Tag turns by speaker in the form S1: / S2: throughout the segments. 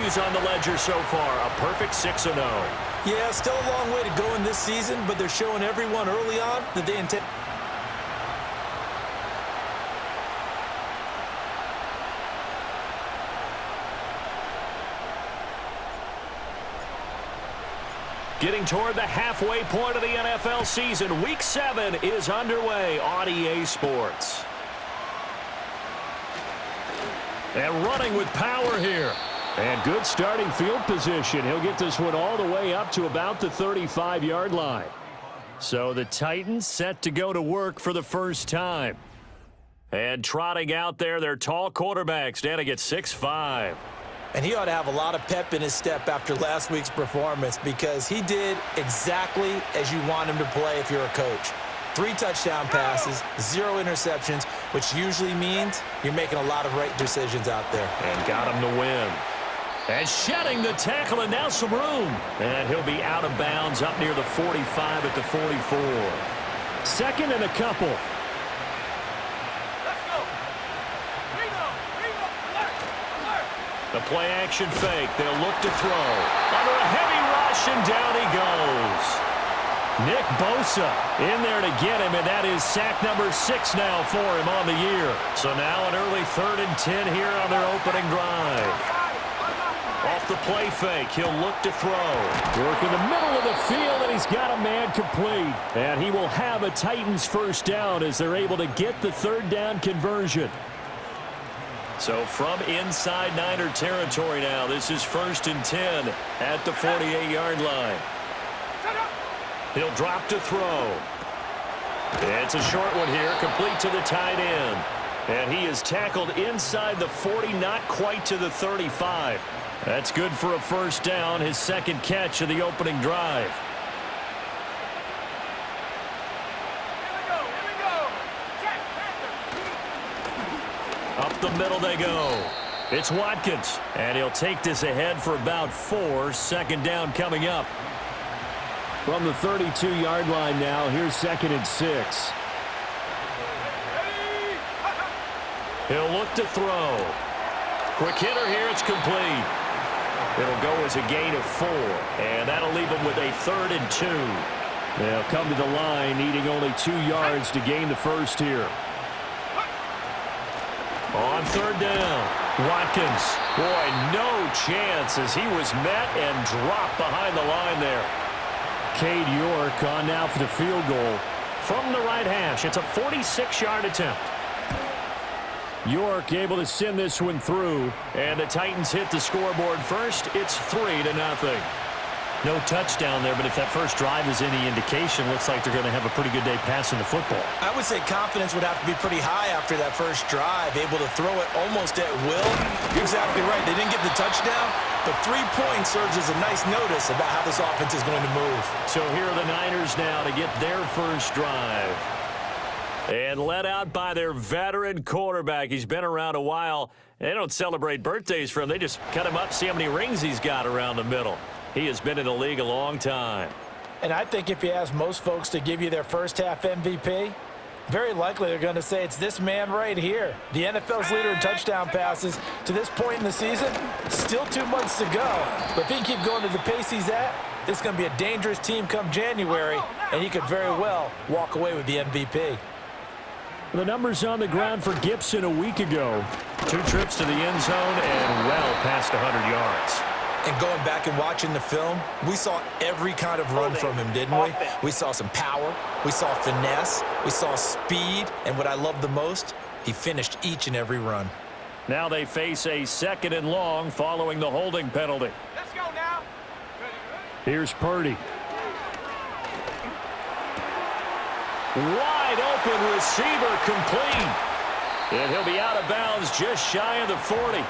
S1: W's on the ledger so far. A perfect 6-0.
S2: Yeah, still a long way to go in this season, but they're showing everyone early on that they intend.
S1: Getting toward the halfway point of the NFL season. Week 7 is underway on EA Sports. And running with power here. And good starting field position. He'll get this one all the way up to about the 35-yard line. So the Titans set to go to work for the first time. And trotting out there, their tall quarterback standing at 6'5".
S2: And he ought to have a lot of pep in his step after last week's performance because he did exactly as you want him to play if you're a coach. 3 touchdown passes, 0 interceptions, which usually means you're making a lot of right decisions out there.
S1: And got him to win. And shedding the tackle and now some room. And he'll be out of bounds up near the 45 at the 44. Second and a couple. The play-action fake. They'll look to throw. Under a heavy rush, and down he goes. Nick Bosa in there to get him, and that is sack number 6 now for him on the year. So now an early 3rd and 10 here on their opening drive. Off the play fake, he'll look to throw. Work in the middle of the field, and he's got a man complete. And he will have a Titans first down as they're able to get the 3rd down conversion. So from inside Niner territory now, this is 1st and 10 at the 48-yard line. He'll drop to throw. It's a short one here, complete to the tight end. And he is tackled inside the 40, not quite to the 35. That's good for a first down, his 2nd catch of the opening drive. Up the middle they go. It's Watkins, and he'll take this ahead for about 4. 2nd down coming up. From the 32-yard line now, here's 2nd and 6. He'll look to throw. Quick hitter here, it's complete. It'll go as a gain of 4, and that'll leave him with a 3rd and 2. They'll come to the line, needing only 2 yards to gain the first here. On 3rd down, Watkins. Boy, no chance as he was met and dropped behind the line there. Cade York on now for the field goal from the right hash. It's a 46-yard attempt. York able to send this one through, and the Titans hit the scoreboard first. It's 3-0. No touchdown there, but if that first drive is any indication, looks like they're going to have a pretty good day passing the football.
S2: I would say confidence would have to be pretty high after that first drive, able to throw it almost at will. You're exactly right. They didn't get the touchdown, but 3 points serves as a nice notice about how this offense is going to move.
S1: So here are the Niners now to get their first drive. And led out by their veteran quarterback. He's been around a while. They don't celebrate birthdays for him. They just cut him up, see how many rings he's got around the middle. He has been in the league a long time.
S2: And I think if you ask most folks to give you their first half MVP, very likely they're going to say it's this man right here. The NFL's leader in touchdown passes to this point in the season. Still 2 months to go. But if he can keep going to the pace he's at, this is going to be a dangerous team come January, and he could very well walk away with the MVP.
S1: The numbers on the ground for Gibson a week ago. 2 trips to the end zone and well past 100 yards.
S2: And going back and watching the film, we saw every kind of run from him, didn't we? We saw some power, we saw finesse, we saw speed, and what I love the most, he finished each and every run.
S1: Now they face a 2nd and long following the holding penalty.
S3: Let's go now.
S1: Here's Purdy. Wide open receiver complete. And he'll be out of bounds just shy of the 40.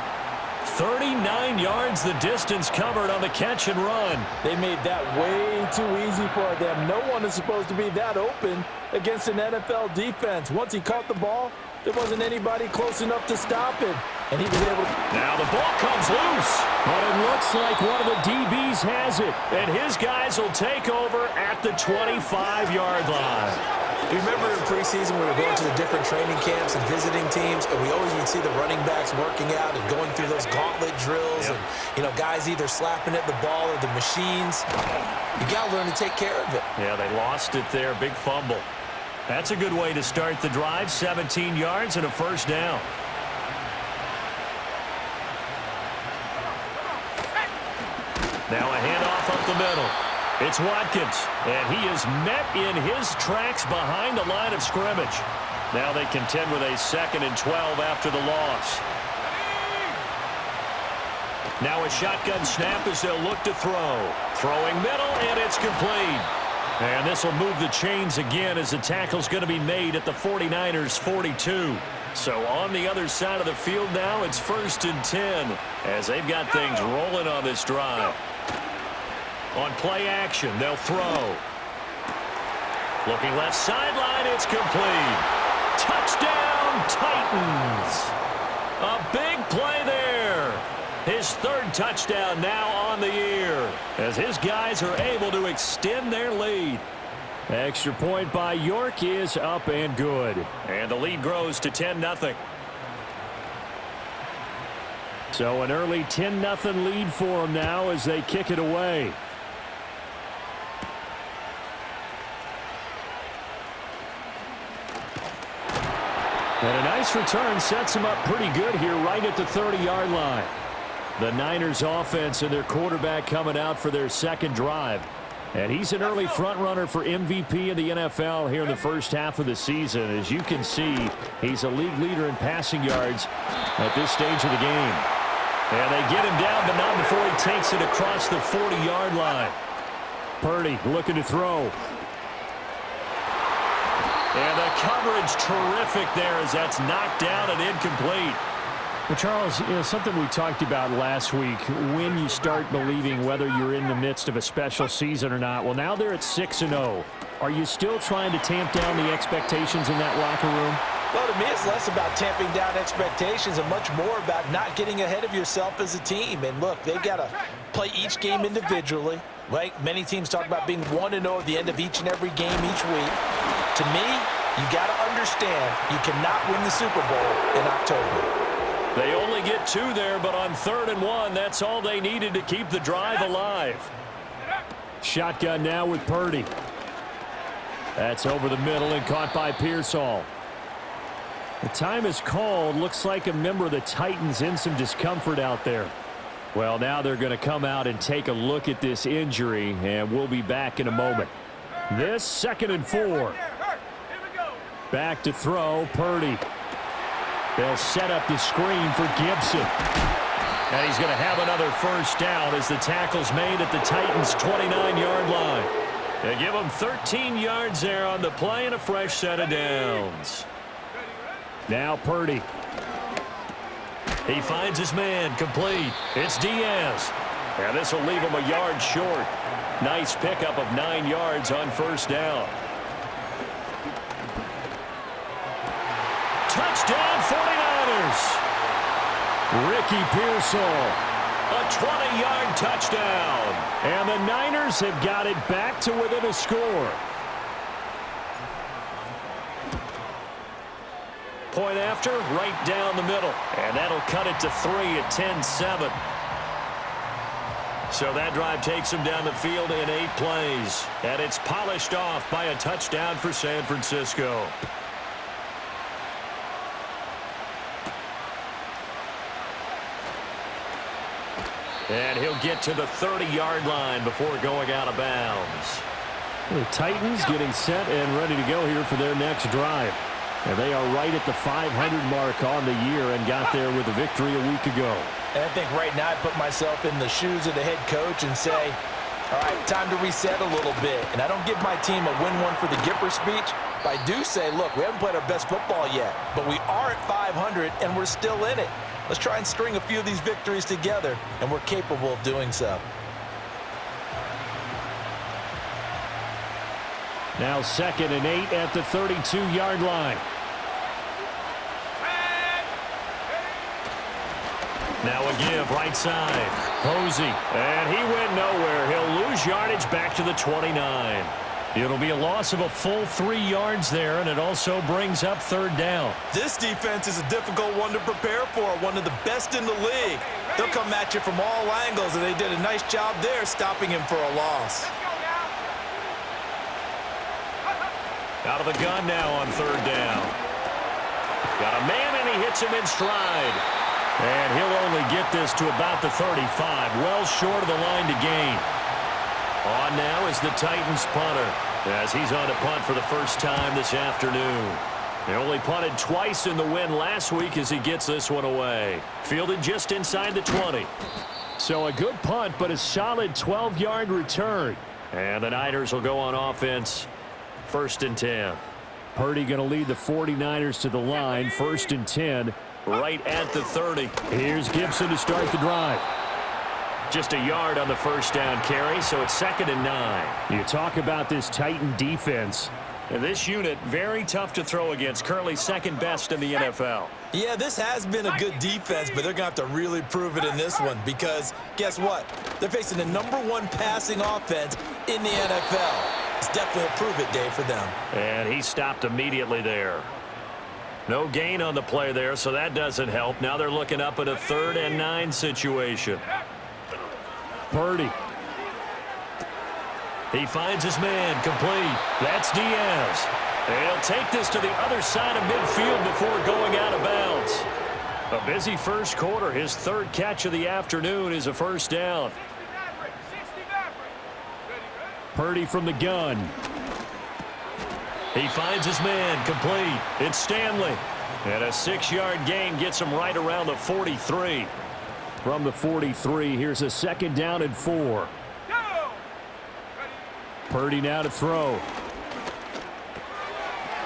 S1: 39 yards the distance covered on the catch and run.
S2: They made that way too easy for them. No one is supposed to be that open against an NFL defense. Once he caught the ball, there wasn't anybody close enough to stop him. And he was able to...
S1: Now the ball comes loose. But it looks like one of the DBs has it. And his guys will take over at the 25-yard line.
S3: You remember in preseason we were going to the different training camps and visiting teams, and we always would see the running backs working out and going through those gauntlet drills, and guys either slapping at the ball or the machines. You got to learn to take care of it.
S1: Yeah, they lost it there. Big fumble. That's a good way to start the drive. 17 yards and a first down. Now a handoff up the middle. It's Watkins, and he is met in his tracks behind the line of scrimmage. Now they contend with a 2nd and 12 after the loss. Now a shotgun snap as they'll look to throw. Throwing middle, and it's complete. And this will move the chains again as the tackle's going to be made at the 49ers' 42. So on the other side of the field now, it's 1st and 10 as they've got things rolling on this drive. On play action, they'll throw. Looking left sideline, it's complete. Touchdown, Titans. A big play there. His 3rd touchdown now on the year as his guys are able to extend their lead. Extra point by York is up and good. And the lead grows to 10-0. So an early 10-0 lead for them now as they kick it away. And a nice return sets him up pretty good here right at the 30-yard line. The Niners offense and their quarterback coming out for their 2nd drive. And he's an early front runner for MVP in the NFL here in the first half of the season. As you can see, he's a league leader in passing yards at this stage of the game. And they get him down, but not before he takes it across the 40-yard line. Purdy looking to throw. And the coverage terrific there as that's knocked down and incomplete. Well, Charles, something we talked about last week, when you start believing whether you're in the midst of a special season or not. Well, now they're at 6-0. Are you still trying to tamp down the expectations in that locker room?
S2: Well, to me, it's less about tamping down expectations and much more about not getting ahead of yourself as a team. And look, they've got to play each game individually. Right? Many teams talk about being 1-0 at the end of each and every game each week. To me, you got to understand you cannot win the Super Bowl in October.
S1: They only get 2 there, but on 3rd and 1, that's all they needed to keep the drive alive. Shotgun now with Purdy. That's over the middle and caught by Pearsall. The time is called. Looks like a member of the Titans in some discomfort out there. Well, now they're going to come out and take a look at this injury, and we'll be back in a moment. This 2nd and 4. Back to throw, Purdy. They'll set up the screen for Gibson. And he's going to have another first down as the tackle's made at the Titans' 29-yard line. They give him 13 yards there on the play and a fresh set of downs. Now Purdy. He finds his man, complete. It's Diaz. And this will leave him a yard short. Nice pickup of 9 yards on first down. Touchdown 49ers. Ricky Pearsall. A 20-yard touchdown. And the Niners have got it back to within a score. Point after, right down the middle. And that'll cut it to 3 at 10-7. So that drive takes them down the field in 8 plays. And it's polished off by a touchdown for San Francisco. And he'll get to the 30-yard line before going out of bounds. The Titans getting set and ready to go here for their next drive. And they are right at the 500 mark on the year and got there with a victory a week ago.
S2: And I think right now I put myself in the shoes of the head coach and say, all right, time to reset a little bit. And I don't give my team a win one for the Gipper speech, but I do say, look, we haven't played our best football yet, but we are at 500 and we're still in it. Let's try and string a few of these victories together, and we're capable of doing so.
S1: Now 2nd and 8 at the 32-yard line. Now a give right side. Posey. And he went nowhere. He'll lose yardage back to the 29. It'll be a loss of a full 3 yards there, and it also brings up third down.
S3: This defense is a difficult one to prepare for, one of the best in the league. They'll come at you from all angles, and they did a nice job there stopping him for a loss.
S1: Out of the gun now on third down. Got a man, and he hits him in stride. And he'll only get this to about the 35, well short of the line to gain. On now is the Titans punter, as he's on to punt for the first time this afternoon. They only punted twice in the win last week as he gets this one away. Fielded just inside the 20. So a good punt, but a solid 12-yard return. And the Niners will go on offense, 1st and 10. Purdy going to lead the 49ers to the line, 1st and 10, right at the 30. Here's Gibson to start the drive. Just a yard on the first down carry, so it's 2nd and 9. You talk about this Titan defense. And this unit, very tough to throw against, currently 2nd best in the NFL.
S3: Yeah, this has been a good defense, but they're going to have to really prove it in this one because guess what? They're facing the #1 passing offense in the NFL. It's definitely a prove-it day for them.
S1: And he stopped immediately there. No gain on the play there, so that doesn't help. Now they're looking up at a 3rd and 9 situation. Purdy. He finds his man, complete. That's Diaz. He'll take this to the other side of midfield before going out of bounds. A busy first quarter. His 3rd catch of the afternoon is a first down. Purdy from the gun. He finds his man, complete. It's Stanley. And a 6-yard gain gets him right around the 43. From the 43, here's a 2nd down and 4. Purdy now to throw.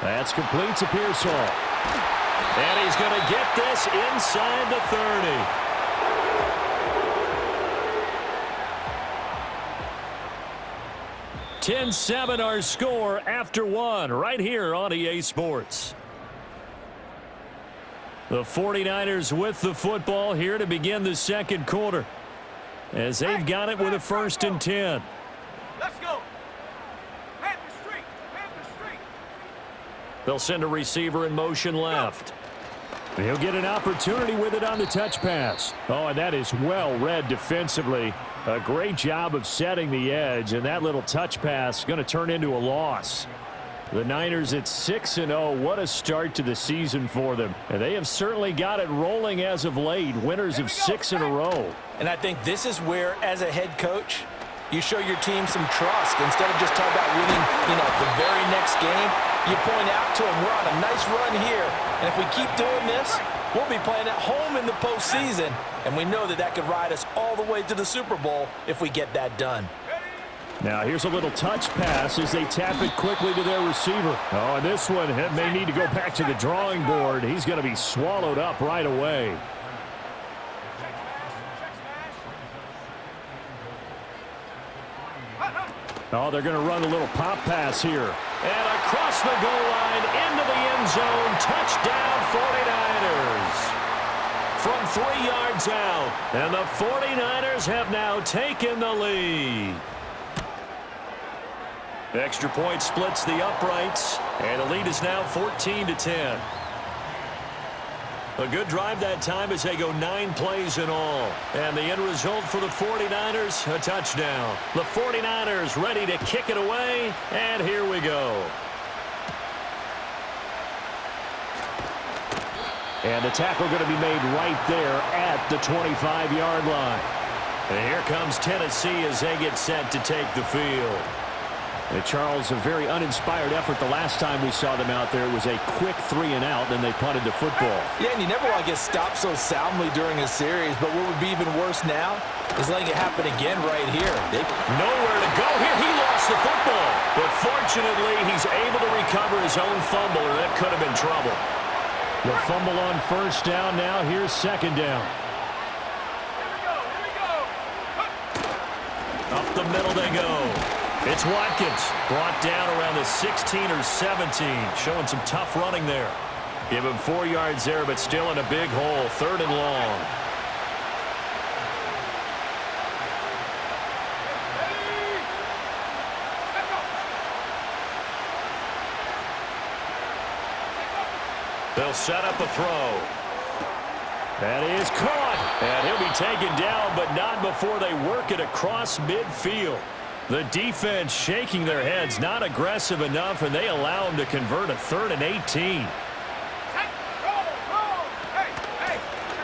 S1: That's complete to Pearsall. And he's going to get this inside the 30. 10-7 our score after 1 right here on EA Sports. The 49ers with the football here to begin the 2nd quarter as they've got it with a 1st and 10.
S4: Let's go. Panther Street. Panther Street.
S1: They'll send a receiver in motion left. He'll get an opportunity with it on the touch pass. Oh, and that is well read defensively. A great job of setting the edge, and that little touch pass is going to turn into a loss. The Niners at 6-0. What a start to the season for them. And they have certainly got it rolling as of late. Winners of 6 in a row.
S2: And I think this is where, as a head coach, you show your team some trust. Instead of just talking about winning, the very next game, you point out to them, we're on a nice run here. And if we keep doing this, we'll be playing at home in the postseason. And we know that that could ride us all the way to the Super Bowl if we get that done.
S1: Now here's a little touch pass as they tap it quickly to their receiver. Oh, and this one may need to go back to the drawing board. He's going to be swallowed up right away. Oh, they're going to run a little pop pass here. And across the goal line into the end zone. Touchdown 49ers. From 3 yards out. And the 49ers have now taken the lead. Extra point splits the uprights, and the lead is now 14-10. A good drive that time as they go 9 plays in all. And the end result for the 49ers, a touchdown. The 49ers ready to kick it away, and here we go. And the tackle going to be made right there at the 25-yard line. And here comes Tennessee as they get set to take the field. Charles, a very uninspired effort the last time we saw them out there. It was a quick 3-and-out, then they punted the football.
S2: Yeah, and you never want to get stopped so soundly during a series, but what would be even worse now is letting it happen again right here.
S1: Nowhere to go here. He lost the football. But fortunately, he's able to recover his own fumble, or that could have been trouble. The fumble on first down now. Here's 2nd down. Up the middle they go. It's Watkins, brought down around the 16 or 17, showing some tough running there. Give him 4 yards there, but still in a big hole, 3rd and long. They'll set up a throw. That is caught. And he'll be taken down, but not before they work it across midfield. The defense shaking their heads, not aggressive enough, and they allow him to convert a 3rd and 18.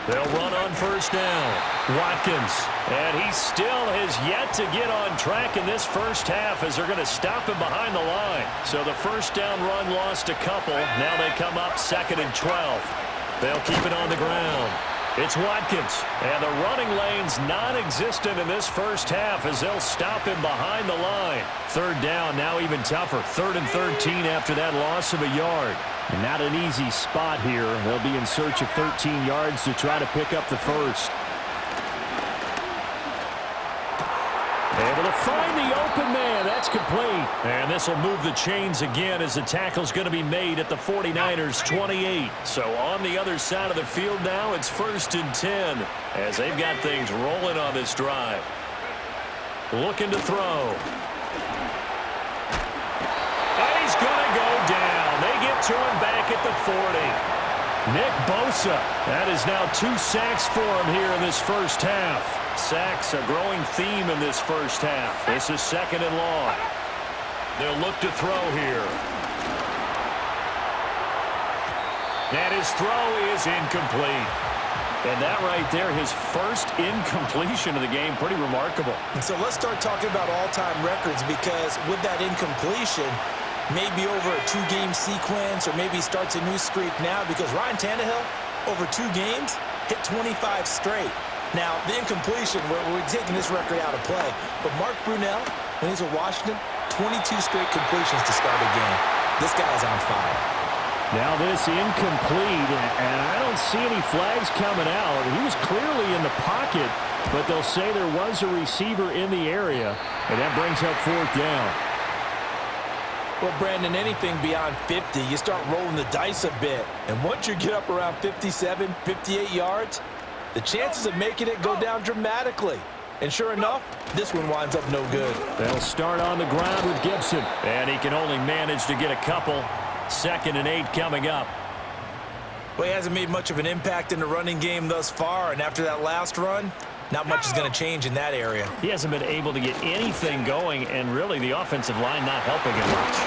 S1: They'll run on first down. Watkins. And he still has yet to get on track in this first half as they're going to stop him behind the line. So the first down run lost a couple. Now they come up 2nd and 12. They'll keep it on the ground. It's Watkins. And the running lane's non-existent in this first half as they'll stop him behind the line. 3rd down, now even tougher. 3rd and 13 after that loss of a yard. And not an easy spot here. They'll be in search of 13 yards to try to pick up the first. Able to find the open man. That's complete. And this will move the chains again as the tackle's going to be made at the 49ers' 28. So on the other side of the field now, it's 1st and 10 as they've got things rolling on this drive. Looking to throw. And he's going to go down. They get to him back at the 40. Nick Bosa. That is now 2 sacks for him here in this first half. Sacks a growing theme in this first half. This is 2nd and long. They'll look to throw here. And his throw is incomplete. And that right there, his first incompletion of the game, pretty remarkable.
S3: And so let's start talking about all-time records, because with that incompletion, maybe over a 2-game sequence, or maybe starts a new streak now, because Ryan Tannehill, over 2 games, hit 25 straight. Now, the incompletion, we're taking this record out of play. But Mark Brunell, when he's with Washington, 22 straight completions to start a game. This guy's on fire.
S1: Now this incomplete, and I don't see any flags coming out. He was clearly in the pocket, but they'll say there was a receiver in the area, and that brings up 4th down.
S2: Well, Brandon, anything beyond 50, you start rolling the dice a bit. And once you get up around 57, 58 yards, the chances of making it go down dramatically. And sure enough, this one winds up no good.
S1: They'll start on the ground with Gibson. And he can only manage to get a couple. 2nd and 8 coming up.
S3: Well, he hasn't made much of an impact in the running game thus far. And after that last run, not much is going to change in that area.
S1: He hasn't been able to get anything going. And really, the offensive line not helping him much.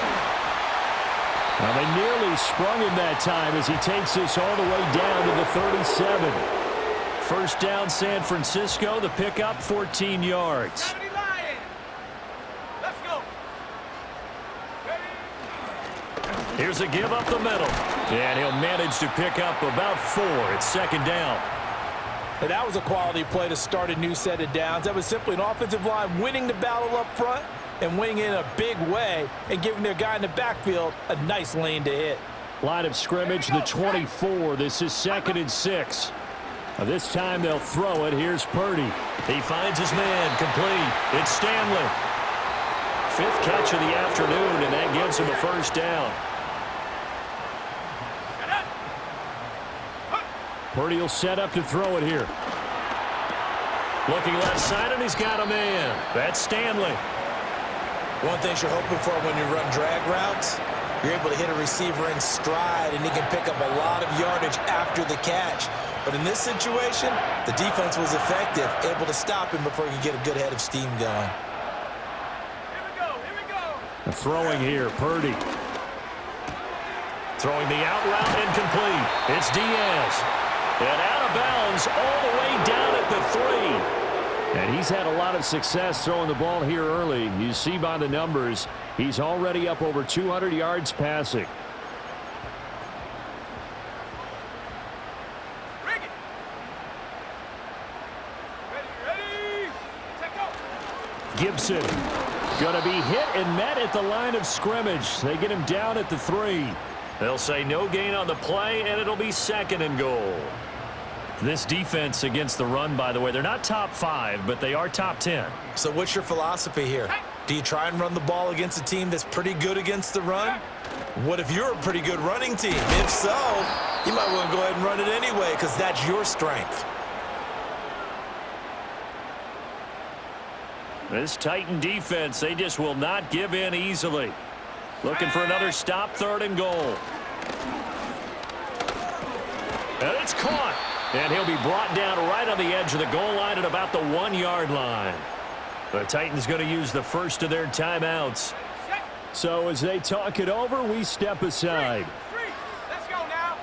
S1: Now, they nearly sprung him that time as he takes this all the way down to the 37. First down, San Francisco. The pickup, 14 yards.
S4: Let's go.
S1: Here's a give up the middle. And he'll manage to pick up about 4. It's 2nd down.
S2: And that was a quality play to start a new set of downs. That was simply an offensive line winning the battle up front and winning in a big way and giving their guy in the backfield a nice lane to hit.
S1: Line of scrimmage, the 24. This is 2nd and 6. Now this time they'll throw it. Here's Purdy. He finds his man. Complete. It's Stanley. 5th catch of the afternoon, and that gives him a first down. Purdy will set up to throw it here. Looking left side, and he's got a man. That's Stanley.
S3: One thing you're hoping for when you run drag routes, you're able to hit a receiver in stride, and he can pick up a lot of yardage after the catch. But in this situation, the defense was effective, able to stop him before he could get a good head of steam going.
S4: Here we go.
S1: Throwing here, Purdy. Throwing the out route, incomplete. It's Diaz. And out of bounds all the way down at the 3. And he's had a lot of success throwing the ball here early. You see by the numbers, he's already up over 200 yards passing. Gibson going to be hit and met at the line of scrimmage. They get him down at the 3. They'll say no gain on the play, and it'll be 2nd and goal. This defense against the run, by the way, they're not top 5, but they are top 10.
S3: So what's your philosophy here? Do you try and run the ball against a team that's pretty good against the run? What if you're a pretty good running team? If so, you might want to go ahead and run it anyway, because that's your strength.
S1: This Titan defense, they just will not give in easily. Looking for another stop, 3rd and goal. And it's caught. And he'll be brought down right on the edge of the goal line at about the 1-yard line. The Titans going to use the first of their timeouts. So as they talk it over, we step aside.
S4: Let's go now.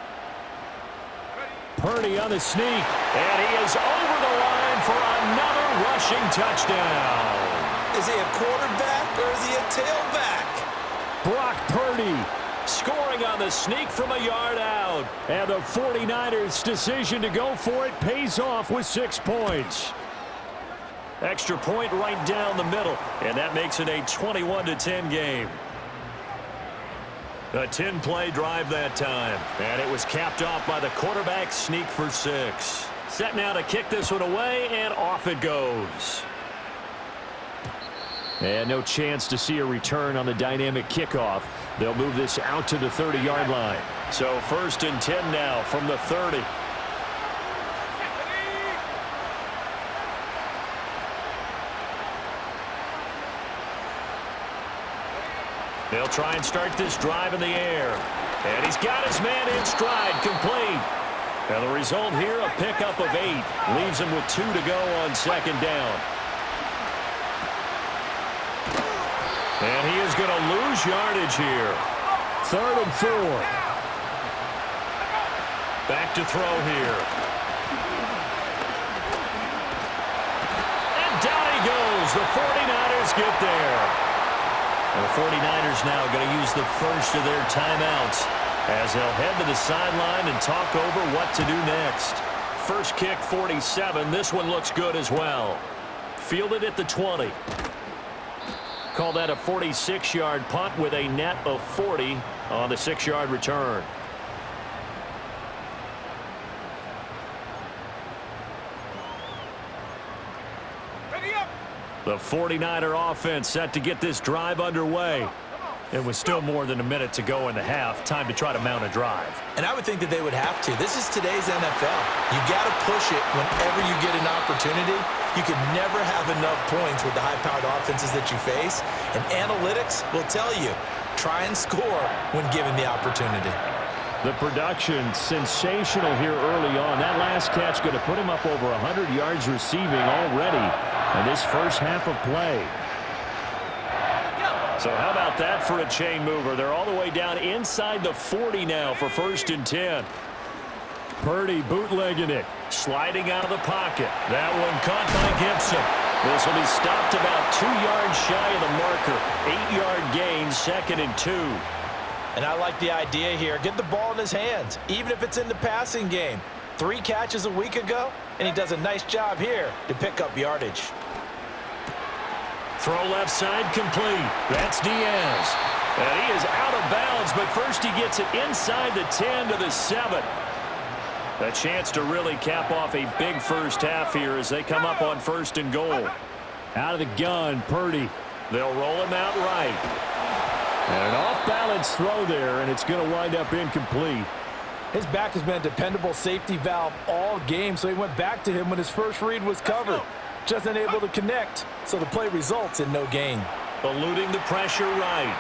S1: Purdy on the sneak. And he is over the line for another rushing touchdown.
S3: Is he a quarterback or is he a tailback?
S1: Brock Purdy scoring on the sneak from a yard out. And the 49ers' decision to go for it pays off with 6 points. Extra point right down the middle. And that makes it a 21-10 game. A 10-play drive that time. And it was capped off by the quarterback sneak for 6. Set now to kick this one away, and off it goes. And no chance to see a return on the dynamic kickoff. They'll move this out to the 30-yard line. So 1st and 10 now from the 30. They'll try and start this drive in the air. And he's got his man in stride, complete. And the result here, a pickup of 8. Leaves him with 2 to go on 2nd down. And he is going to lose yardage here. 3rd and 4. Back to throw here. And down he goes. The 49ers get there. And the 49ers now going to use the first of their timeouts as they'll head to the sideline and talk over what to do next. First kick, 47. This one looks good as well. Fielded at the 20. Call that a 46-yard punt with a net of 40 on the 6-yard return.
S4: Ready up.
S1: The 49er offense set to get this drive underway. It was still more than a minute to go in the half. Time to try to mount a drive.
S3: And I would think that they would have to. This is today's NFL. You got to push it whenever you get an opportunity. You can never have enough points with the high-powered offenses that you face. And analytics will tell you, try and score when given the opportunity.
S1: The production sensational here early on. That last catch going to put him up over 100 yards receiving already in this first half of play. So how about that for a chain mover? They're all the way down inside the 40 now for 1st and 10. Purdy bootlegging it. Sliding out of the pocket. That one caught by Gibson. This will be stopped about 2 yards shy of the marker. 8-yard gain, 2nd and 2.
S2: And I like the idea here. Get the ball in his hands, even if it's in the passing game. 3 catches a week ago, and he does a nice job here to pick up yardage.
S1: Throw left side complete. That's Diaz. And he is out of bounds, but first he gets it inside the 10 to the 7. A chance to really cap off a big first half here as they come up on 1st and goal. Out of the gun, Purdy. They'll roll him out right. And an off-balance throw there, and it's going to wind up incomplete.
S2: His back has been a dependable safety valve all game, so he went back to him when his first read was covered. Just unable to connect, so the play results in no gain.
S1: Eluding the pressure right.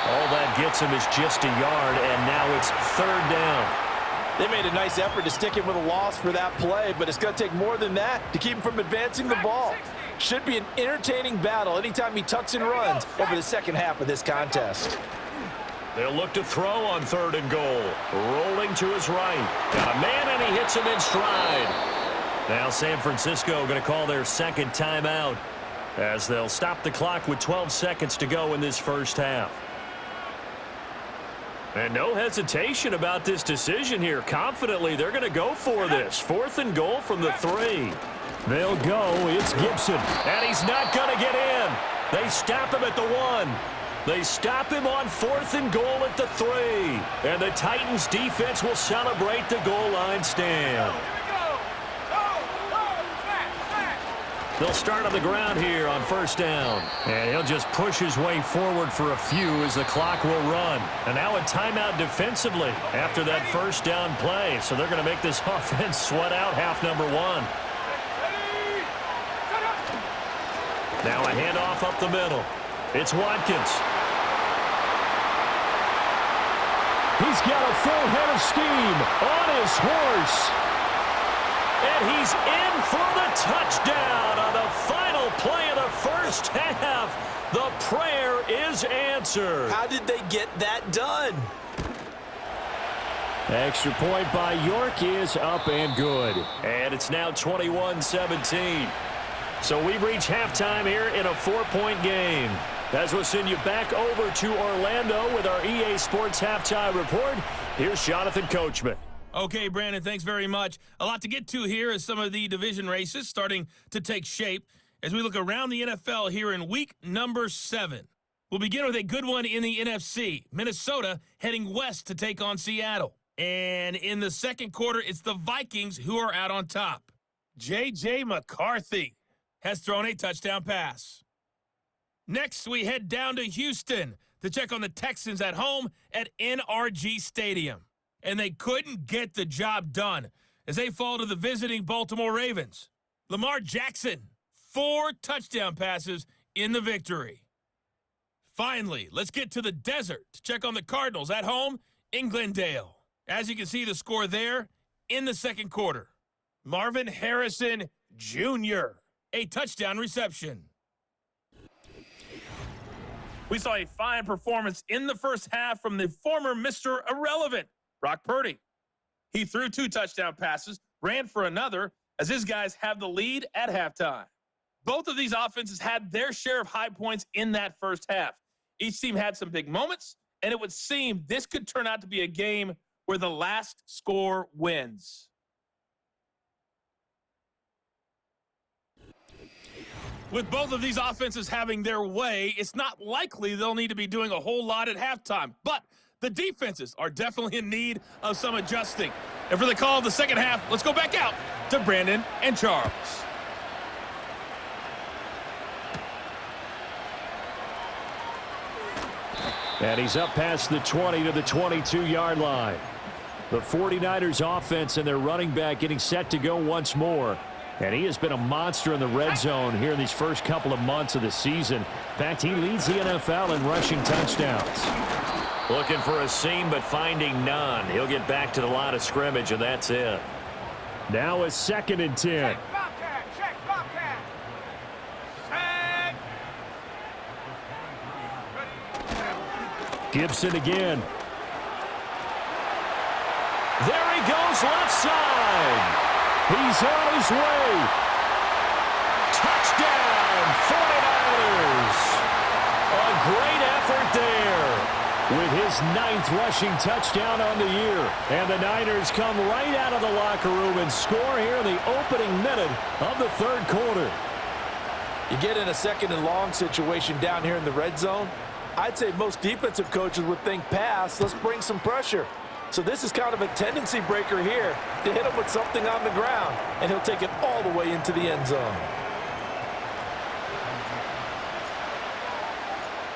S1: All that gets him is just a yard, and now it's 3rd down.
S2: They made a nice effort to stick him with a loss for that play, but it's going to take more than that to keep him from advancing the ball. Should be an entertaining battle anytime he tucks and runs over the second half of this contest.
S1: They'll look to throw on 3rd and goal. Rolling to his right. Got a man, and he hits him in stride. Now San Francisco going to call their 2nd timeout as they'll stop the clock with 12 seconds to go in this first half. And no hesitation about this decision here. Confidently, they're going to go for this. 4th and goal from the 3. They'll go. It's Gibson. And he's not going to get in. They stop him at the 1. They stop him on 4th and goal at the 3. And the Titans defense will celebrate the goal line stand. They'll start on the ground here on 1st down. And he'll just push his way forward for a few as the clock will run. And now a timeout defensively after that 1st down play. So they're going to make this offense sweat out half number 1. Now a handoff up the middle. It's Watkins. He's got a full head of steam on his horse. And he's in for the touchdown on the final play of the first half. The prayer is answered.
S3: How did they get that done?
S1: Extra point by York is up and good. And it's now 21-17. So we've reached halftime here in a 4-point game. As we'll send you back over to Orlando with our EA Sports Halftime Report, here's Jonathan Coachman.
S5: Okay, Brandon, thanks very much. A lot to get to here as some of the division races starting to take shape as we look around the NFL here in week number 7. We'll begin with a good one in the NFC. Minnesota heading west to take on Seattle. And in the second quarter, it's the Vikings who are out on top. J.J. McCarthy has thrown a touchdown pass. Next, we head down to Houston to check on the Texans at home at NRG Stadium. And they couldn't get the job done as they fall to the visiting Baltimore Ravens. Lamar Jackson, 4 touchdown passes in the victory. Finally, let's get to the desert to check on the Cardinals at home in Glendale. As you can see the score there in the second quarter. Marvin Harrison Jr., a touchdown reception. We saw a fine performance in the first half from the former Mr. Irrelevant, Brock Purdy. He threw 2 touchdown passes, ran for another, as his guys have the lead at halftime. Both of these offenses had their share of high points in that first half. Each team had some big moments, and it would seem this could turn out to be a game where the last score wins. With both of these offenses having their way, it's not likely they'll need to be doing a whole lot at halftime. But the defenses are definitely in need of some adjusting. And for the call of the second half, let's go back out to Brandon and Charles.
S1: And he's up past the 20 to the 22-yard line. The 49ers offense and their running back getting set to go once more. And he has been a monster in the red zone here in these first couple of months of the season. In fact, he leads the NFL in rushing touchdowns. Looking for a seam, but finding none. He'll get back to the line of scrimmage, and that's it. Now a 2nd and 10.
S4: Check Bobcat, check Bobcat. Set.
S1: Gibson again. There he goes left side. He's on his way. Touchdown, 49ers. A great effort there with his 9th rushing touchdown on the year. And the Niners come right out of the locker room and score here in the opening minute of the third quarter.
S2: You get in a 2nd and long situation down here in the red zone. I'd say most defensive coaches would think pass. Let's bring some pressure. So this is kind of a tendency breaker here to hit him with something on the ground, and he'll take it all the way into the end zone.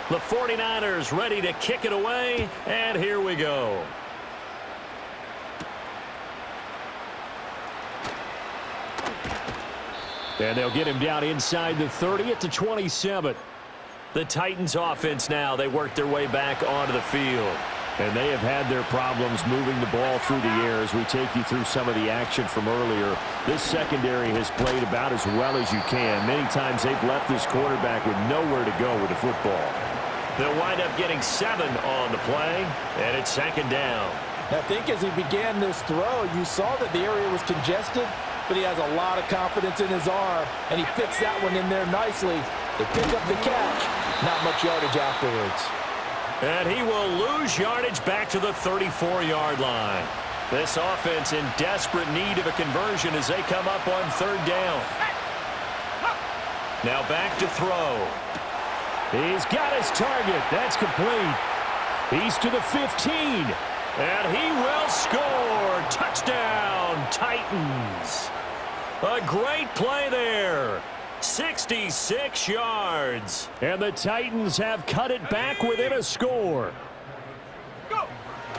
S1: The 49ers ready to kick it away, and here we go. And they'll get him down inside the 30 at the 27. The Titans offense now, they work their way back onto the field. And they have had their problems moving the ball through the air as we take you through some of the action from earlier. This secondary has played about as well as you can. Many times they've left this quarterback with nowhere to go with the football. They'll wind up getting 7 on the play, and it's 2nd down.
S2: I think as he began this throw, you saw that the area was congested, but he has a lot of confidence in his arm, and he fits that one in there nicely. They pick up the catch. Not much yardage afterwards.
S1: And he will lose yardage back to the 34-yard line. This offense in desperate need of a conversion as they come up on 3rd down. Now back to throw. He's got his target. That's complete. He's to the 15. And he will score. Touchdown, Titans. A great play there. 66 yards. And the Titans have cut it back within a score.
S4: Go.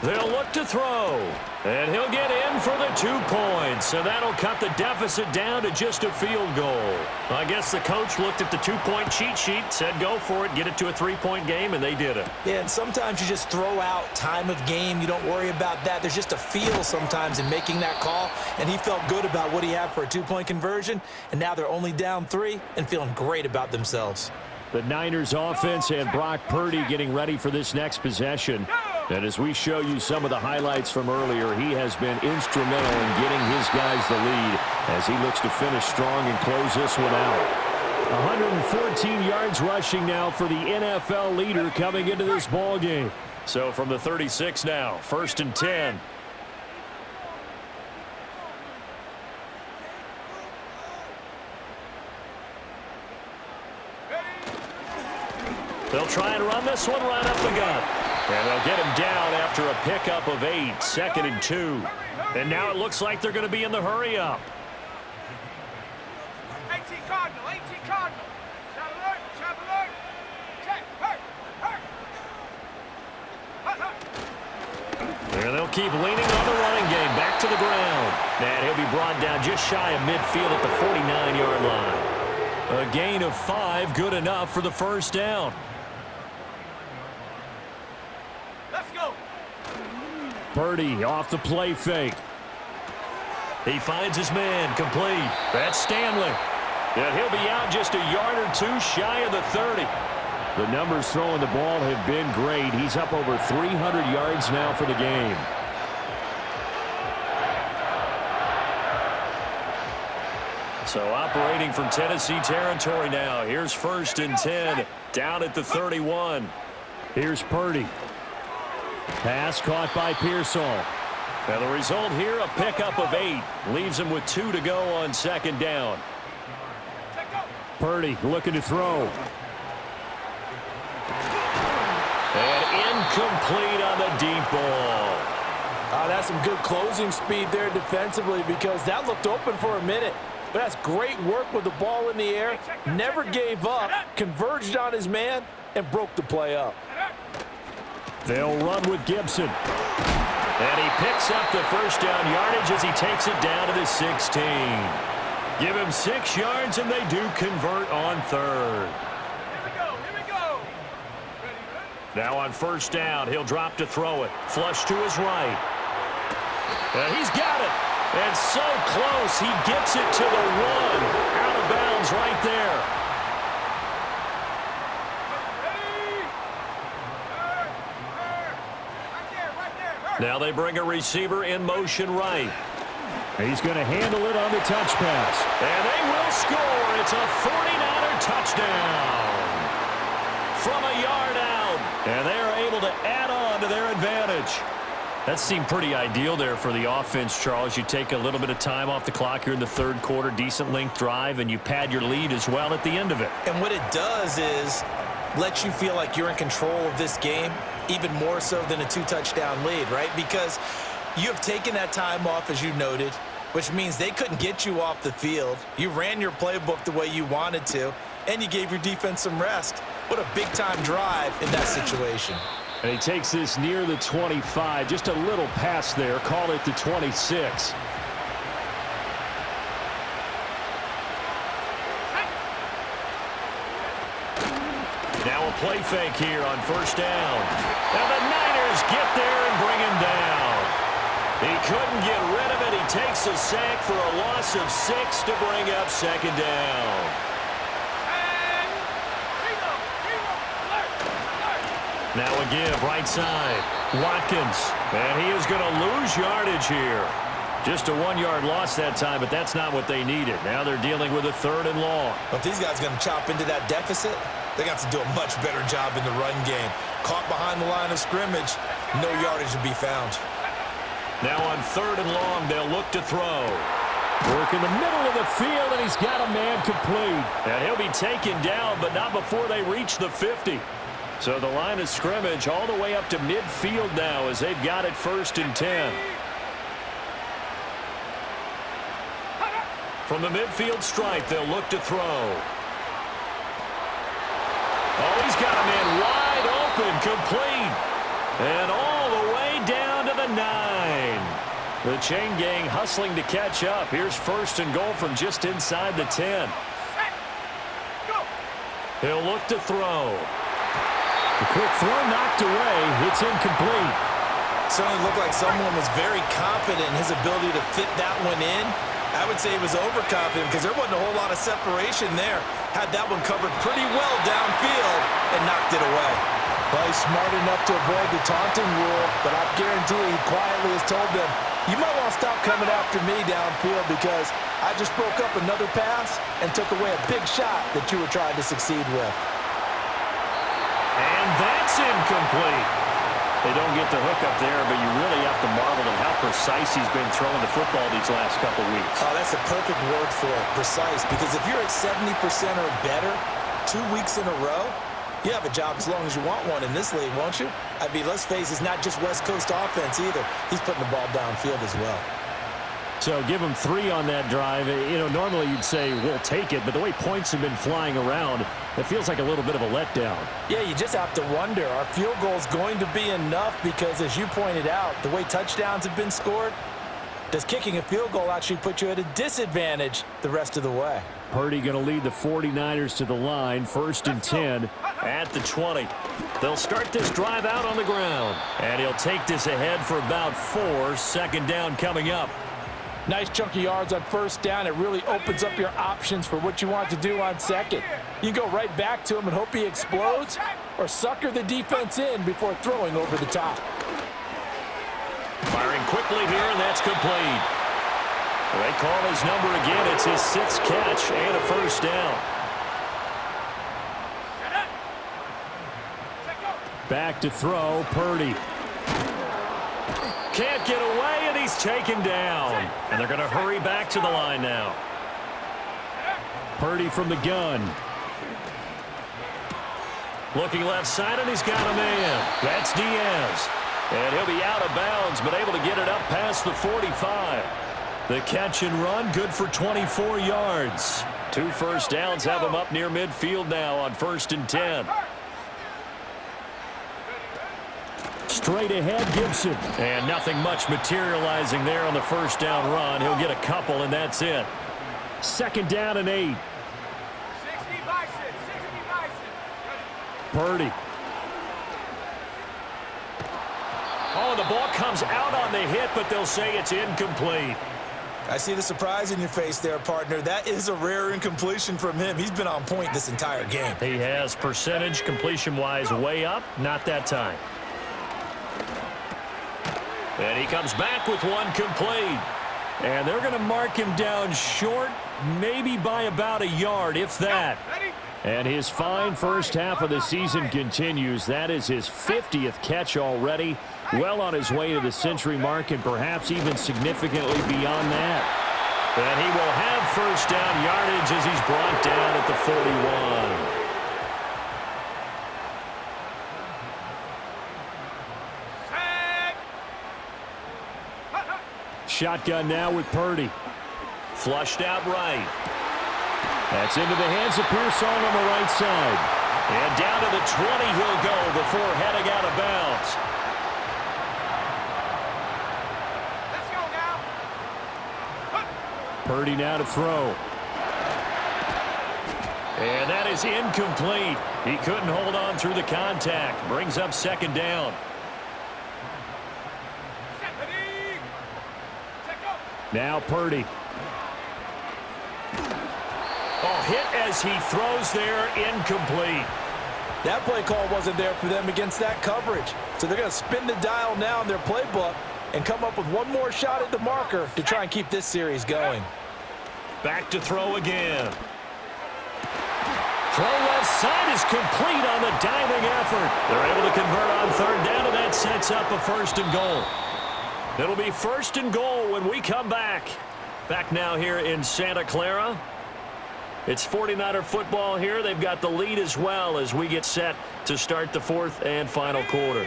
S1: They'll look to throw. And he'll get in for the 2 points. And that'll cut the deficit down to just a field goal. I guess the coach looked at the 2-point cheat sheet, said go for it, get it to a 3-point game, and they did it.
S3: Yeah, and sometimes you just throw out time of game. You don't worry about that. There's just a feel sometimes in making that call. And he felt good about what he had for a 2-point conversion. And now they're only down 3 and feeling great about themselves.
S1: The Niners offense and Brock Purdy getting ready for this next possession. And as we show you some of the highlights from earlier, he has been instrumental in getting his guys the lead as he looks to finish strong and close this one out. 114 yards rushing now for the NFL leader coming into this ball game. So from the 36 now, 1st and 10. They'll try and run this one right up the gut. And they'll get him down after a pickup of 8, 2nd and 2. And now it looks like they're going to be in the hurry-up.
S4: 18 Cardinal, 18 Cardinal. Shot alert, shot alert. Check, hurt, hurt.
S1: And they'll keep leaning on the running game. Back to the ground. And he'll be brought down just shy of midfield at the 49-yard line. A gain of 5, good enough for the first down.
S4: Let's go.
S1: Purdy off the play fake. He finds his man, complete. That's Stanley. And he'll be out just a yard or 2 shy of the 30. The numbers throwing the ball have been great. He's up over 300 yards now for the game. So operating from Tennessee territory now. Here's 1st and 10, down at the 31. Here's Purdy. Pass caught by Pearsall. Now the result here, a pickup of 8. Leaves him with 2 to go on 2nd down. Purdy looking to throw. And incomplete on the deep ball.
S2: That's some good closing speed there defensively because that looked open for a minute. But that's great work with the ball in the air. Never gave up, converged on his man, and broke the play up.
S1: They'll run with Gibson. And he picks up the first down yardage as he takes it down to the 16. Give him 6 yards, and they do convert on 3rd.
S4: Here we go, here we go.
S1: Now on 1st down, he'll drop to throw it. Flush to his right. And he's got it. And so close, he gets it to the 1. Out of bounds right there. Now they bring a receiver in motion right. He's going to handle it on the touch pass. And they will score. It's a 49er touchdown. From a yard out. And they are able to add on to their advantage. That seemed pretty ideal there for the offense, Charles. You take a little bit of time off the clock here in the 3rd quarter, decent length drive, and you pad your lead as well at the end of it.
S3: And what it does is let you feel like you're in control of this game, even more so than a 2-touchdown lead, right? Because you have taken that time off, as you noted, which means they couldn't get you off the field. You ran your playbook the way you wanted to, and you gave your defense some rest. What a big-time drive in that situation.
S1: And he takes this near the 25. Just a little pass there. Call it the 26. Now a play fake here on 1st down. And the Niners get there and bring him down. He couldn't get rid of it. He takes a sack for a loss of 6 to bring up 2nd down. Now a give, right side. Watkins. And he is going to lose yardage here. Just a 1-yard loss that time, but that's not what they needed. Now they're dealing with a 3rd and long.
S3: If these guys are going to chop into that deficit, they're going to have to do a much better job in the run game. Caught behind the line of scrimmage, no yardage to be found.
S1: Now on 3rd and long, they'll look to throw. Work in the middle of the field, and he's got a man complete. And he'll be taken down, but not before they reach the 50. So the line of scrimmage all the way up to midfield now as they've got it 1st and 10. From the midfield stripe, they'll look to throw. Oh, he's got a man wide open, complete. And all the way down to the 9. The chain gang hustling to catch up. Here's first and goal from just inside the 10. He'll look to throw.
S2: The quick throw knocked away. It's incomplete.
S3: Certainly looked like someone was very confident in his ability to fit that one in. I would say he was overconfident because there wasn't a whole lot of separation there. Had that one covered pretty well downfield and knocked it away.
S2: Well, he's smart enough to avoid the taunting rule, but I guarantee he quietly has told them, you might want to stop coming after me downfield because I just broke up another pass and took away a big shot that you were trying to succeed with.
S1: And that's incomplete. They don't get the hook up there, but you really have to marvel at how precise he's been throwing the football these last couple weeks.
S3: Oh, that's a perfect word for it, precise, because if you're at 70% or better 2 weeks in a row, you have a job as long as you want one in this league, won't you? I mean, let's face it, it's not just West Coast offense either. He's putting the ball downfield as well.
S1: So give him 3 on that drive. You know, normally you'd say we'll take it, but the way points have been flying around, it feels like a little bit of a letdown.
S2: Yeah, you just have to wonder, are field goals going to be enough? Because as you pointed out, the way touchdowns have been scored, does kicking a field goal actually put you at a disadvantage the rest of the way?
S1: Purdy going to lead the 49ers to the line, first and 10 at the 20. They'll start this drive out on the ground, and he'll take this ahead for about 4. Second down coming up.
S2: Nice chunky yards on first down. It really opens up your options for what you want to do on second. You can go right back to him and hope he explodes, or sucker the defense in before throwing over the top.
S1: Firing quickly here, and that's complete. They call his number again. It's his 6th catch and a first down. Back to throw, Purdy. Can't get away, and he's taken down. And they're going to hurry back to the line now. Purdy from the gun. Looking left side, and he's got a man. That's Diaz. And he'll be out of bounds, but able to get it up past the 45. The catch and run, good for 24 yards. 2 first downs have him up near midfield now on first and 10. Straight ahead, Gibson. And nothing much materializing there on the first down run. He'll get a couple, and that's it. Second down and 8.
S4: 60 Bison, 60 Bison.
S1: Purdy. Oh, the ball comes out on the hit, but they'll say it's incomplete.
S3: I see the surprise in your face there, partner. That is a rare incompletion from him. He's been on point this entire game.
S1: He has percentage completion-wise way up, not that time. And he comes back with one complete. And they're going to mark him down short, maybe by about a yard, if that. And his fine first half of the season continues. That is his 50th catch already. Well on his way to the century mark and perhaps even significantly beyond that. And he will have first down yardage as he's brought down at the 41. Shotgun now with Purdy. Flushed out right. That's into the hands of Pearsall on the right side. And down to the 20 he'll go before heading out of bounds.
S4: Let's go now.
S1: Purdy now to throw. And that is incomplete. He couldn't hold on through the contact. Brings up second down. Now Purdy. Oh, hit as he throws there, incomplete.
S2: That play call wasn't there for them against that coverage. So they're going to spin the dial now in their playbook and come up with one more shot at the marker to try and keep this series going.
S1: Back to throw again. Throw left side is complete on the diving effort. They're able to convert on third down, and that sets up a first and goal. It'll be first and goal when we come back. Back now here in Santa Clara. It's 49er football here. They've got the lead as well as we get set to start the fourth and final quarter.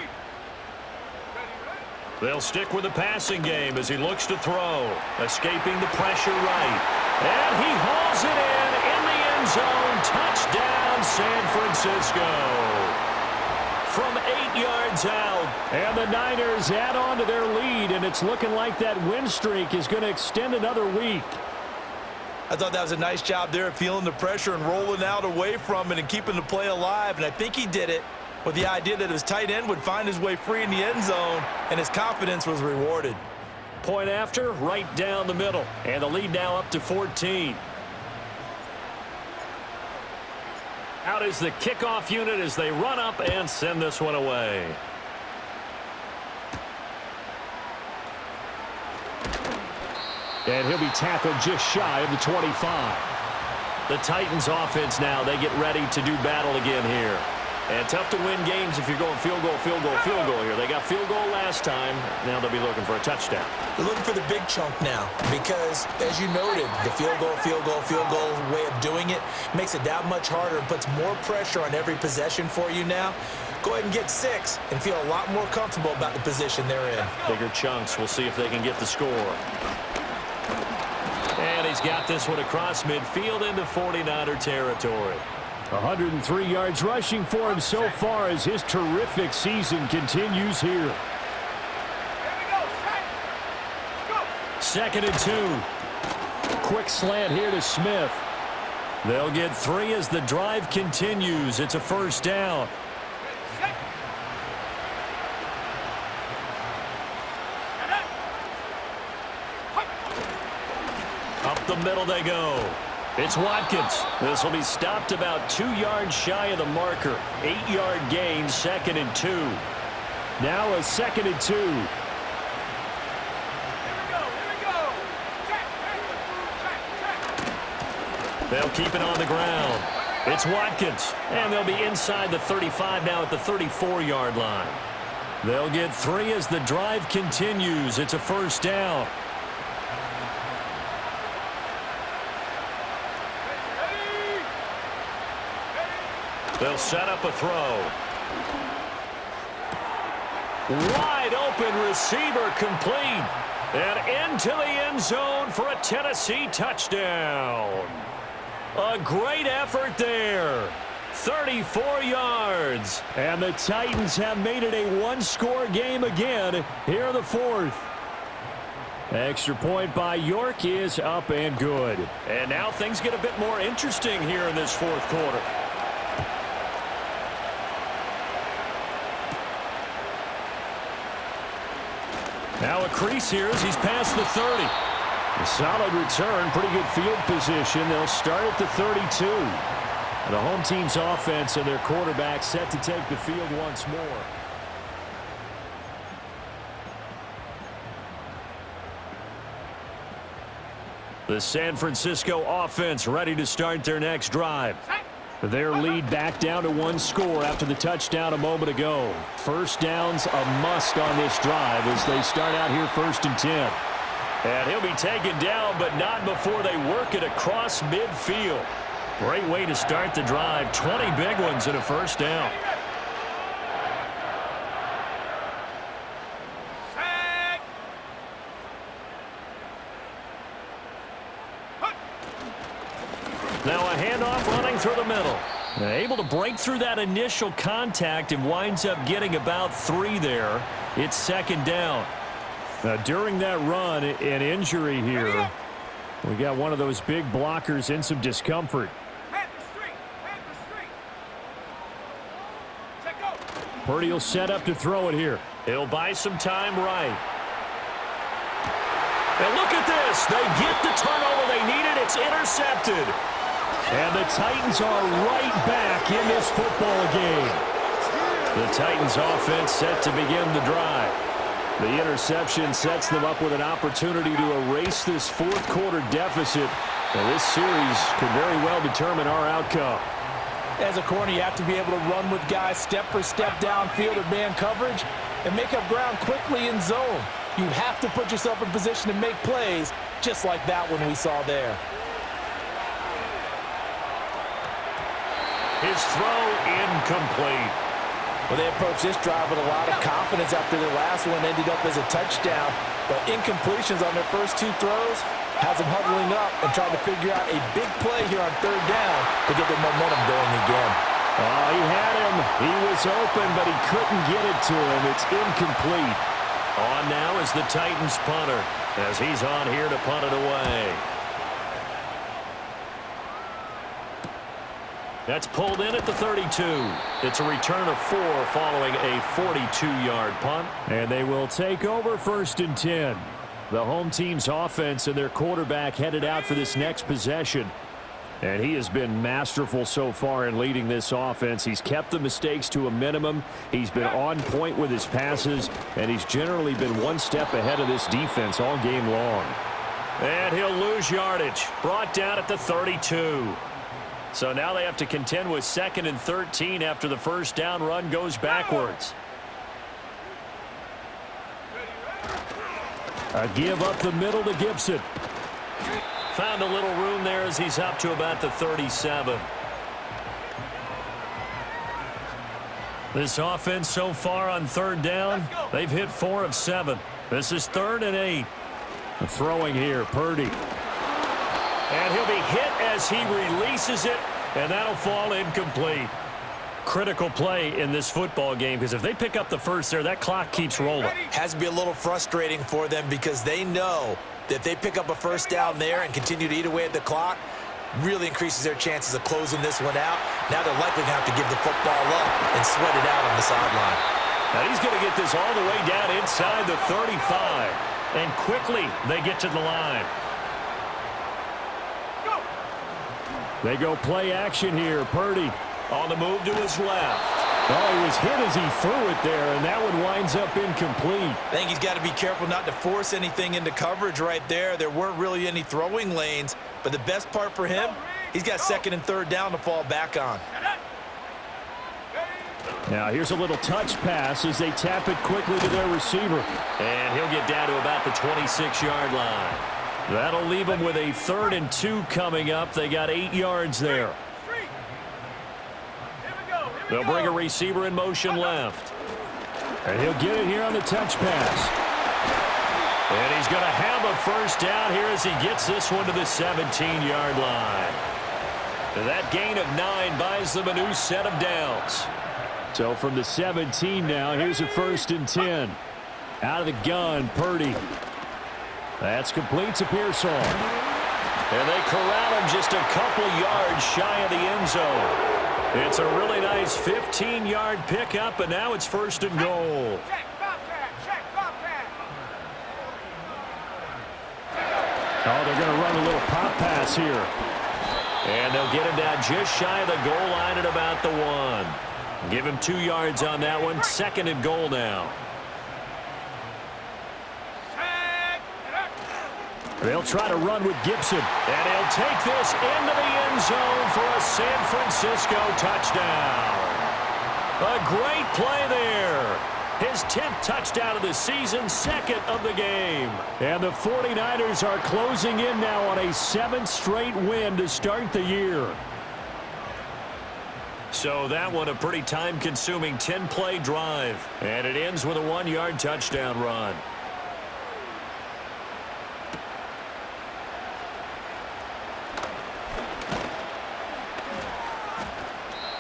S1: They'll stick with the passing game as he looks to throw. Escaping the pressure right. And he hauls it in the end zone. Touchdown, San Francisco. from 8 yards out. And the Niners add on to their lead, and it's looking like that win streak is going to extend another week.
S2: I thought that was a nice job there of feeling the pressure and rolling out away from it and keeping the play alive. And I think he did it with the idea that his tight end would find his way free in the end zone, and his confidence was rewarded.
S1: Point after, right down the middle. And the lead now up to 14. Out is the kickoff unit as they run up and send this one away. And he'll be tackled just shy of the 25. The Titans offense now, they get ready to do battle again here. And tough to win games if you're going field goal, field goal, field goal here. They got field goal last time. Now they'll be looking for a touchdown.
S3: They're looking for the big chunk now because, as you noted, the field goal way of doing it makes it that much harder and puts more pressure on every possession for you now. Go ahead and get 6 and feel a lot more comfortable about the position they're in.
S1: Bigger chunks. We'll see if they can get the score. And he's got this one across midfield into 49er territory. 103 yards rushing for him so far as his terrific season continues here. Second and 2. Quick slant here to Smith. They'll get 3 as the drive continues. It's a first down. Up the middle they go. It's Watkins. This will be stopped about 2 yards shy of the marker. 8-yard gain, second and 2. Now a second and 2.
S4: Here we go. Check.
S1: They'll keep it on the ground. It's Watkins. And they'll be inside the 35 now at the 34-yard line. They'll get 3 as the drive continues. It's a first down. They'll set up a throw. Wide open receiver complete. And into the end zone for a Tennessee touchdown. A great effort there. 34 yards. And the Titans have made it a one-score game again here in the fourth. Extra point by York is up and good. And now things get a bit more interesting here in this fourth quarter. Now a crease here as he's past the 30. A solid return, pretty good field position. They'll start at the 32. The home team's offense and their quarterback set to take the field once more. The San Francisco offense ready to start their next drive. Their lead back down to 1 score after the touchdown a moment ago. First down's a must on this drive as they start out here 1st and 10. And he'll be taken down, but not before they work it across midfield. Great way to start the drive. 20 big ones and a first down. Now a handoff running through the middle. Able to break through that initial contact and winds up getting about 3 there. It's second down. Now during that run, an injury here. We got one of those big blockers in some discomfort. Purdy will set up to throw it here. He'll buy some time right. And look at this. They get the turnover they needed. It's intercepted. And the Titans are right back in this football game. The Titans offense set to begin the drive. The interception sets them up with an opportunity to erase this fourth quarter deficit. And this series could very well determine our outcome.
S2: As a corner, you have to be able to run with guys step for step downfield at man coverage and make up ground quickly in zone. You have to put yourself in position to make plays, just like that one we saw there.
S1: His throw incomplete.
S2: Well, they approached this drive with a lot of confidence after their last one ended up as a touchdown. But incompletions on their first 2 throws has them huddling up and trying to figure out a big play here on 3rd down to get their momentum going again.
S1: Oh, he had him. He was was open, but he couldn't get it to him. It's incomplete. On now is the Titans punter, as he's on here to punt it away. That's pulled in at the 32. It's a return of 4 following a 42-yard punt. And they will take over 1st and 10. The home team's offense and their quarterback headed out for this next possession. And he has been masterful so far in leading this offense. He's kept the mistakes to a minimum. He's been on point with his passes, and he's generally been one step ahead of this defense all game long. And he'll lose yardage. Brought down at the 32. So now they have to contend with 2nd and 13 after the first down run goes backwards. A give up the middle to Gibson. Found a little room there as he's up to about the 37. This offense so far on 3rd down, they've hit 4 of 7. This is 3rd and 8. The throwing here, Purdy. And he'll be hit as he releases it, and that'll fall incomplete. Critical play in this football game, because if they pick up the first there, that clock keeps rolling.
S3: Has to be a little frustrating for them because they know that if they pick up a first down there and continue to eat away at the clock, really increases their chances of closing this one out. Now they're likely going to have to give the football up and sweat it out on the sideline.
S1: Now he's going to get this all the way down inside the 35. And quickly they get to the line. They go play action here. Purdy on the move to his left. Oh, he was hit as he threw it there, and that one winds up incomplete.
S3: I think he's got to be careful not to force anything into coverage right there. There weren't really any throwing lanes, but the best part for him, he's got 2nd and 3rd down to fall back on.
S1: Now here's a little touch pass as they tap it quickly to their receiver. And he'll get down to about the 26-yard line. That'll leave him with a 3rd and 2 coming up. They got 8 yards there. They'll bring a receiver in motion left. And he'll get it here on the touch pass. And he's going to have a first down here as he gets this one to the 17-yard line. And that gain of 9 buys them a new set of downs. So from the 17 now, here's a 1st and 10. Out of the gun, Purdy. That's complete to Pearsall. And they corral him just a couple yards shy of the end zone. It's a really nice 15-yard pickup, and now it's 1st and goal. Oh, they're going to run a little pop pass here. And they'll get him down just shy of the goal line at about the 1. Give him 2 yards on that one. 2nd and goal now. They'll try to run with Gibson, and he'll take this into the end zone for a San Francisco touchdown. A great play there. His 10th touchdown of the season, 2nd of the game. And the 49ers are closing in now on a 7th straight win to start the year. So that one a pretty time-consuming 10-play drive, and it ends with a 1-yard touchdown run.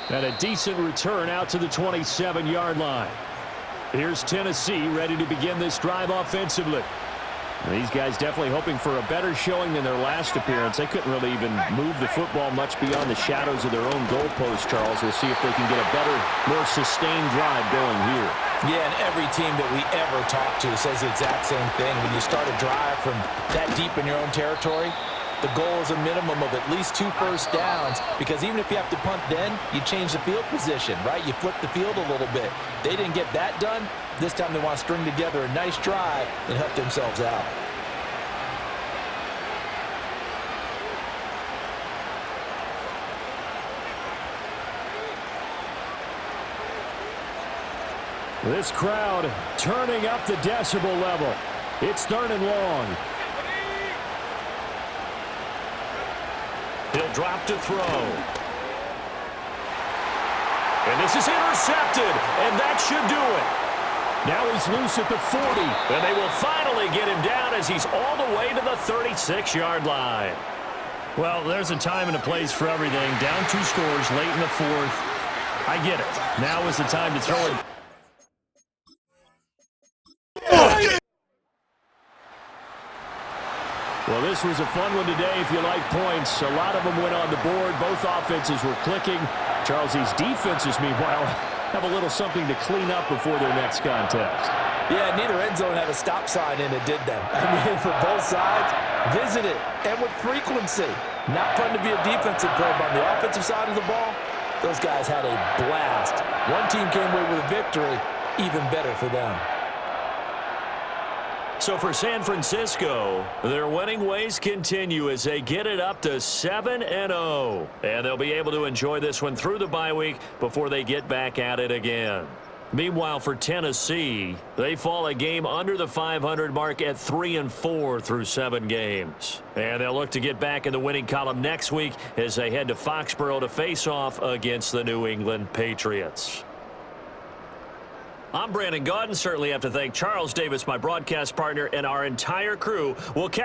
S1: And a decent return out to the 27-yard line. Here's Tennessee ready to begin this drive offensively. And these guys definitely hoping for a better showing than their last appearance. They couldn't really even move the football much beyond the shadows of their own goalpost, Charles. We'll see if they can get a better, more sustained drive going here.
S2: Yeah, and every team that we ever talk to says the exact same thing. When you start a drive from that deep in your own territory, the goal is a minimum of at least 2 first downs, because even if you have to punt then, you change the field position, right? You flip the field a little bit. They didn't get that done. This time they want to string together a nice drive and help themselves out.
S1: This crowd turning up the decibel level. It's 3rd and long. He'll drop to throw. And this is intercepted, and that should do it. Now he's loose at the 40, and they will finally get him down as he's all the way to the 36-yard line. Well, there's a time and a place for everything. Down 2 scores late in the 4th. I get it. Now is the time to throw it. Well, this was a fun one today if you like points. A lot of them went on the board. Both offenses were clicking. Charles, these defenses, meanwhile, have a little something to clean up before their next contest.
S2: Yeah, neither end zone had a stop sign in it, did they? I mean, for both sides, visit it, and with frequency. Not fun to be a defensive player, but on the offensive side of the ball, those guys had a blast. One team came away with a victory, even better for them.
S1: So for San Francisco, their winning ways continue as they get it up to 7-0. And they'll be able to enjoy this one through the bye week before they get back at it again. Meanwhile, for Tennessee, they fall a game under the 500 mark at 3-4 through 7 games. And they'll look to get back in the winning column next week as they head to Foxborough to face off against the New England Patriots. I'm Brandon Gaudin. Certainly have to thank Charles Davis, my broadcast partner, and our entire crew. We'll catch